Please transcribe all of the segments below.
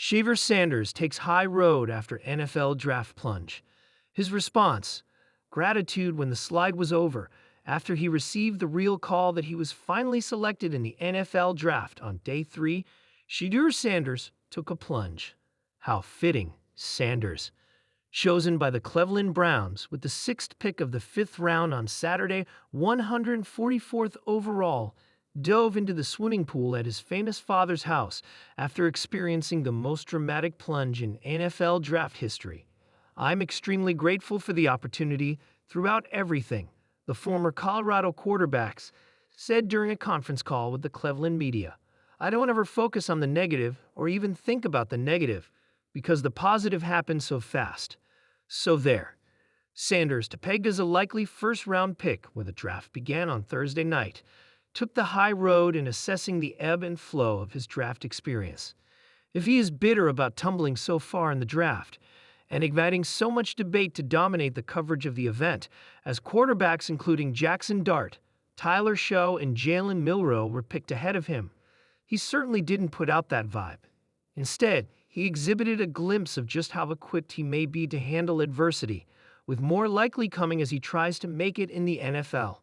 Shedeur Sanders takes high road after NFL draft plunge. His response: gratitude when the slide was over, after he received the real call that he was finally selected in the NFL draft on day 3. Shedeur Sanders took a plunge. How fitting. Sanders, chosen by the Cleveland Browns with the 6th pick of the 5th round on Saturday, 144th overall, dove into the swimming pool at his famous father's house after experiencing the most dramatic plunge in NFL draft history. "I'm extremely grateful for the opportunity throughout everything," the former Colorado quarterback said during a conference call with the Cleveland media. "I don't ever focus on the negative or even think about the negative because the positive happened so fast." So there. Sanders, pegged as a likely first-round pick when the draft began on Thursday night, took the high road in assessing the ebb and flow of his draft experience. If he is bitter about tumbling so far in the draft and igniting so much debate to dominate the coverage of the event, as quarterbacks including Jackson Dart, Tyler Show, and Jalen Milroe were picked ahead of him, he certainly didn't put out that vibe. Instead, he exhibited a glimpse of just how equipped he may be to handle adversity, with more likely coming as he tries to make it in the NFL.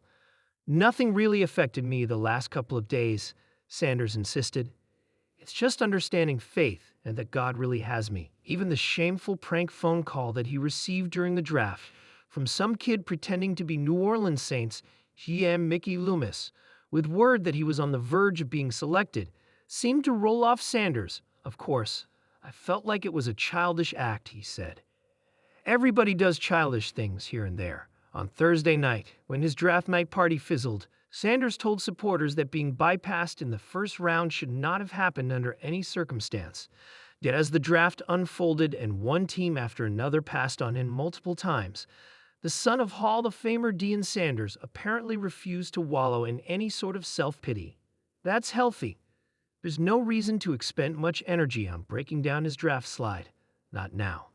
"Nothing really affected me the last couple of days," Sanders insisted. "It's just understanding faith and that God really has me." Even the shameful prank phone call that he received during the draft from some kid pretending to be New Orleans Saints GM Mickey Loomis, with word that he was on the verge of being selected, seemed to roll off Sanders. "Of course, I felt like it was a childish act," he said. "Everybody does childish things here and there." On Thursday night, when his draft night party fizzled, Sanders told supporters that being bypassed in the first round should not have happened under any circumstance. Yet as the draft unfolded and one team after another passed on him multiple times, the son of Hall of Famer Deion Sanders apparently refused to wallow in any sort of self-pity. That's healthy. There's no reason to expend much energy on breaking down his draft slide. Not now.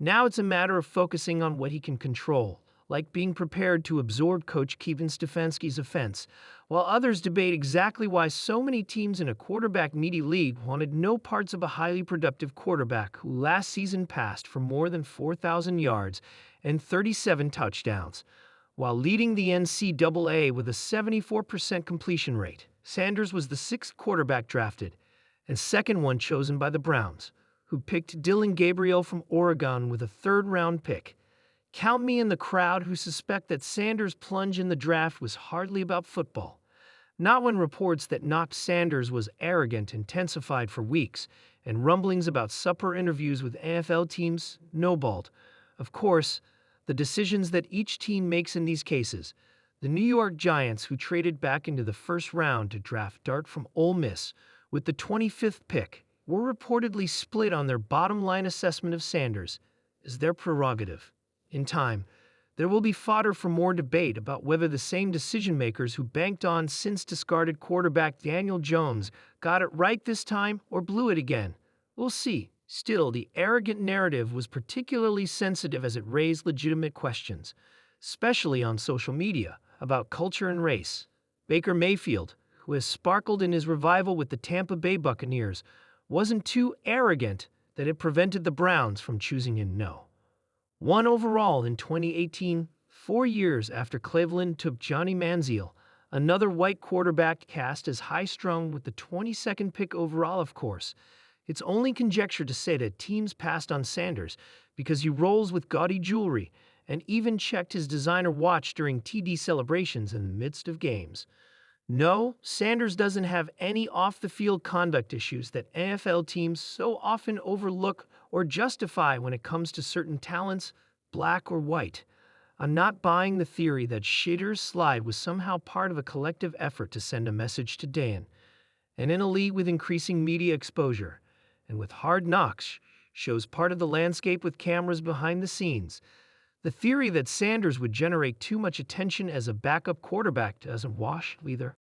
Now it's a matter of focusing on what he can control, like being prepared to absorb Coach Kevin Stefanski's offense, while others debate exactly why so many teams in a quarterback-needy league wanted no parts of a highly productive quarterback who last season passed for more than 4,000 yards and 37 touchdowns, while leading the NCAA with a 74% completion rate. Sanders was the 6th quarterback drafted and second one chosen by the Browns, who picked Dillon Gabriel from Oregon with a 3rd-round pick. Count me in the crowd who suspect that Sanders' plunge in the draft was hardly about football. Not when reports that knocked Sanders was arrogant intensified for weeks and rumblings about supper interviews with NFL teams snowballed. Of course, the decisions that each team makes in these cases. The New York Giants, who traded back into the first round to draft Dart from Ole Miss with the 25th pick, were reportedly split on their bottom-line assessment of Sanders as their prerogative. In time, there will be fodder for more debate about whether the same decision-makers who banked on since-discarded quarterback Daniel Jones got it right this time or blew it again. We'll see. Still, the arrogant narrative was particularly sensitive as it raised legitimate questions, especially on social media, about culture and race. Baker Mayfield, who has sparkled in his revival with the Tampa Bay Buccaneers, wasn't too arrogant that it prevented the Browns from choosing him. No. 1 overall in 2018, 4 years after Cleveland took Johnny Manziel, another white quarterback cast as high-strung with the 22nd pick overall, of course. It's only conjecture to say that teams passed on Sanders because he rolls with gaudy jewelry and even checked his designer watch during TD celebrations in the midst of games. No, Sanders doesn't have any off-the-field conduct issues that NFL teams so often overlook or justify when it comes to certain talents, black or white. I'm not buying the theory that Shedeur's slide was somehow part of a collective effort to send a message to Dan. And in a league with increasing media exposure, and with Hard Knocks shows part of the landscape with cameras behind the scenes, the theory that Sanders would generate too much attention as a backup quarterback doesn't wash either.